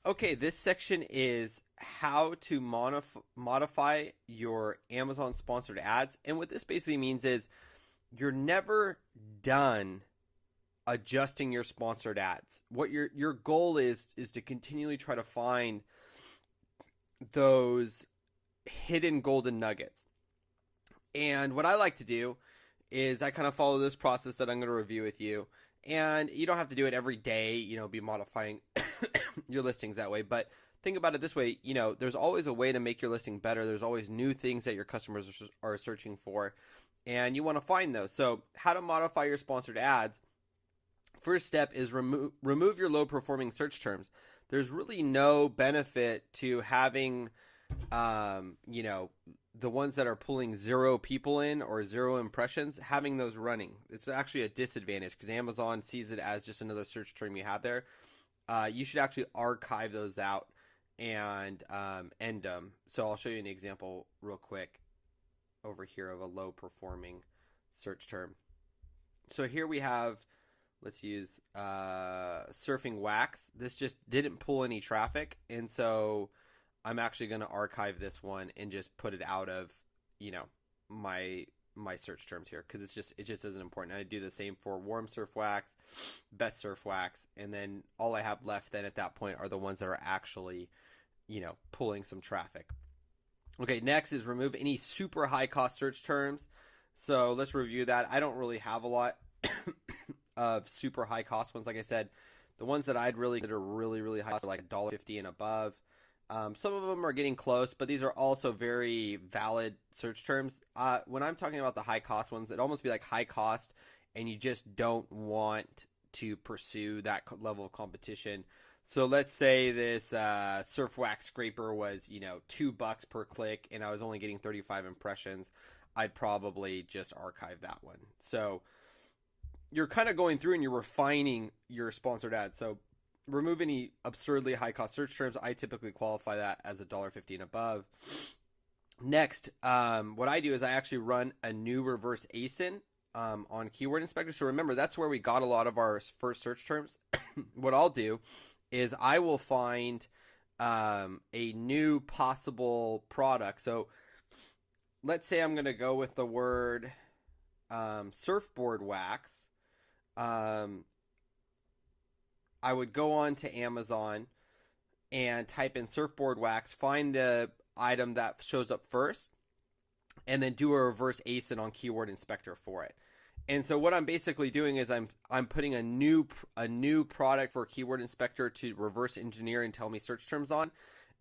Okay, this section is how to modify your Amazon sponsored ads. And what this basically means is you're never done adjusting your sponsored ads. What your goal is to continually try to find those hidden golden nuggets. And what I like to do is I kind of follow this process that I'm going to review with you. And you don't have to do it every day, be modifying your listings that way. But think about it this way, there's always a way to make your listing better. There's always new things that your customers are searching for, and you want to find those. So how to modify your sponsored ads. First step is remove your low performing search terms. There's really no benefit to having, the ones that are pulling zero people in or zero impressions, having those running. It's actually a disadvantage because Amazon sees it as just another search term you have there. You should actually archive those out and end them. So I'll show you an example real quick over here of a low performing search term. So here we have, let's use surfing wax. This just didn't pull any traffic, and so I'm actually going to archive this one and just put it out of, my search terms here because it just isn't important. I do the same for warm surf wax, best surf wax, and then all I have left then at that point are the ones that are actually, pulling some traffic. Okay, next is remove any super high cost search terms. So let's review that. I don't really have a lot of super high cost ones. Like I said, the ones that I'd really consider really, really high are like $1.50 and above. Some of them are getting close, but these are also very valid search terms. When I'm talking about the high cost ones, it'd almost be like high cost, and you just don't want to pursue that level of competition. So let's say this surf wax scraper was, $2 per click, and I was only getting 35 impressions. I'd probably just archive that one. So you're kind of going through and you're refining your sponsored ads. So remove any absurdly high cost search terms. I typically qualify that as $1.50 and above. Next, what I do is I actually run a new reverse ASIN on Keyword Inspector. So remember, that's where we got a lot of our first search terms. What I'll do is I will find a new possible product. So let's say I'm going to go with the word surfboard wax. I would go on to Amazon and type in surfboard wax, find the item that shows up first, and then do a reverse ASIN on Keyword Inspector for it. And so what I'm basically doing is I'm putting a new product for Keyword Inspector to reverse engineer and tell me search terms on,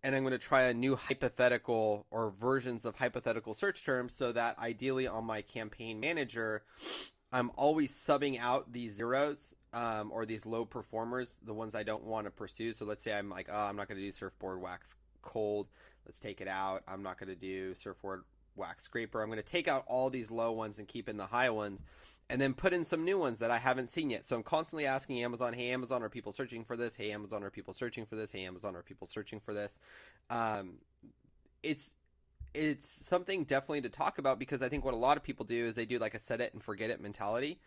and I'm going to try a new hypothetical or versions of hypothetical search terms so that ideally on my campaign manager, I'm always subbing out these zeros or these low performers, the ones I don't want to pursue. So let's say I'm like, oh, I'm not going to do surfboard wax cold. Let's take it out. I'm not going to do surfboard wax scraper. I'm going to take out all these low ones and keep in the high ones and then put in some new ones that I haven't seen yet. So I'm constantly asking Amazon, hey, Amazon, are people searching for this? Hey, Amazon, are people searching for this? Hey, Amazon, are people searching for this? It's something definitely to talk about because I think what a lot of people do is they do like a set it and forget it mentality.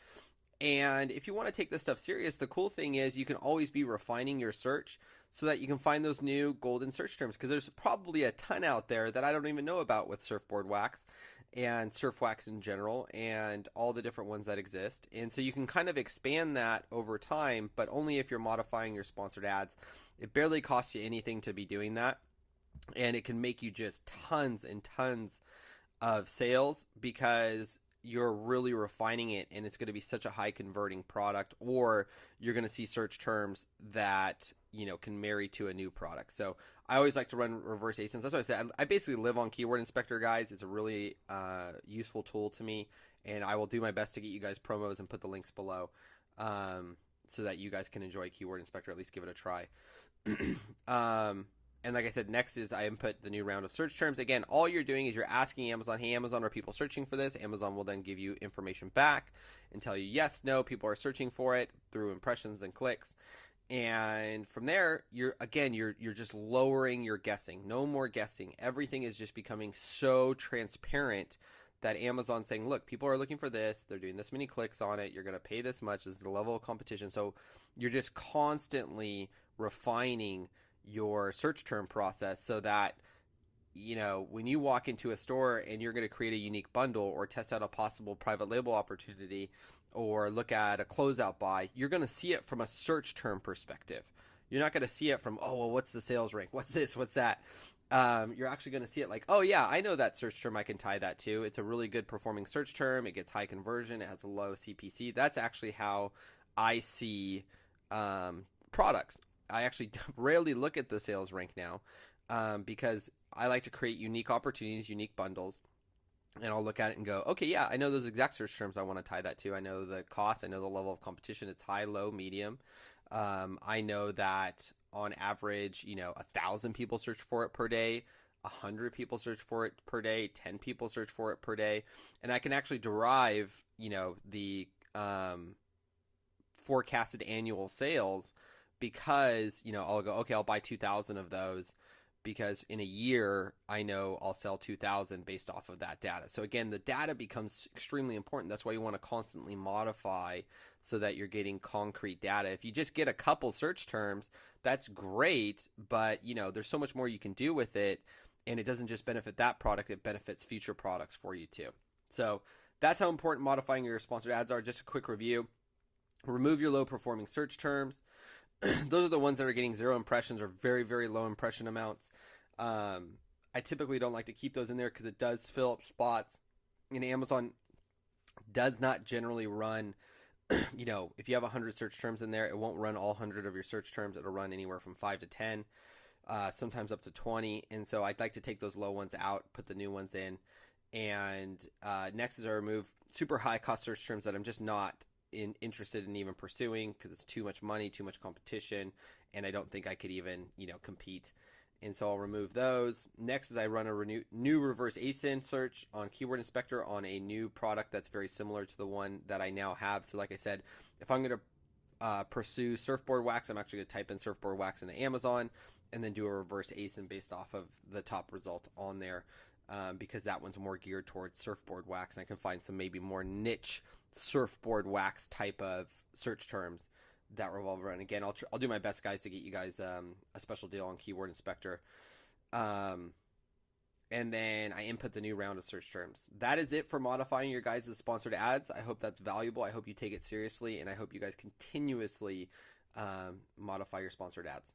And if you want to take this stuff serious, the cool thing is you can always be refining your search so that you can find those new golden search terms because there's probably a ton out there that I don't even know about with surfboard wax and surf wax in general and all the different ones that exist. And so you can kind of expand that over time, but only if you're modifying your sponsored ads. It barely costs you anything to be doing that. And it can make you just tons and tons of sales because you're really refining it and it's going to be such a high converting product, or you're going to see search terms that, can marry to a new product. So I always like to run reverse ASINs. That's what I said. I basically live on Keyword Inspector, guys. It's a really useful tool to me, and I will do my best to get you guys promos and put the links below so that you guys can enjoy Keyword Inspector, at least give it a try. And like I said, next is I input the new round of search terms. Again, all you're doing is you're asking Amazon, hey, Amazon, are people searching for this? Amazon will then give you information back and tell you, yes, no, people are searching for it through impressions and clicks. And from there, you're just lowering your guessing. No more guessing. Everything is just becoming so transparent that Amazon's saying, look, people are looking for this. They're doing this many clicks on it. You're going to pay this much. This is the level of competition. So you're just constantly refining your search term process so that, you know, when you walk into a store and you're going to create a unique bundle or test out a possible private label opportunity or look at a closeout buy, you're going to see it from a search term perspective. You're not going to see it from, oh, well, what's the sales rank? What's this? What's that? You're actually going to see it like, oh, yeah, I know that search term I can tie that to. It's a really good performing search term. It gets high conversion. It has a low CPC. That's actually how I see products. I actually rarely look at the sales rank now because I like to create unique opportunities, unique bundles. And I'll look at it and go, okay, yeah, I know those exact search terms I want to tie that to. I know the cost. I know the level of competition. It's high, low, medium. I know that on average, you know, 1,000 people search for it per day, 100 people search for it per day, 10 people search for it per day. And I can actually derive, you know, the forecasted annual sales because, you know, I'll go, okay, I'll buy 2,000 of those because in a year I know I'll sell 2,000 based off of that data. So again, the data becomes extremely important. That's why you want to constantly modify so that you're getting concrete data. If you just get a couple search terms, that's great, but you know, there's so much more you can do with it, and it doesn't just benefit that product, it benefits future products for you too. So that's how important modifying your sponsored ads are. Just a quick review. Remove your low performing search terms. Those are the ones that are getting 0 impressions or very, very low impression amounts. I typically don't like to keep those in there because it does fill up spots. And Amazon does not generally run, you know, if you have 100 search terms in there, it won't run all 100 of your search terms. It'll run anywhere from 5 to 10, sometimes up to 20. And so I'd like to take those low ones out, put the new ones in. And next is I remove super high cost search terms that I'm just not interested in even pursuing because it's too much money, too much competition, and I don't think I could even, you know, compete. And so I'll remove those. Next is I run a new reverse ASIN search on Keyword Inspector on a new product that's very similar to the one that I now have. So like I said, if I'm going to pursue surfboard wax, I'm actually going to type in surfboard wax into Amazon and then do a reverse ASIN based off of the top result on there because that one's more geared towards surfboard wax. And I can find some maybe more niche surfboard wax type of search terms that revolve around. Again, I'll do my best, guys, to get you guys a special deal on Keyword Inspector. And then I input the new round of search terms. That is it for modifying your guys' sponsored ads. I hope that's valuable. I hope you take it seriously, and I hope you guys continuously modify your sponsored ads.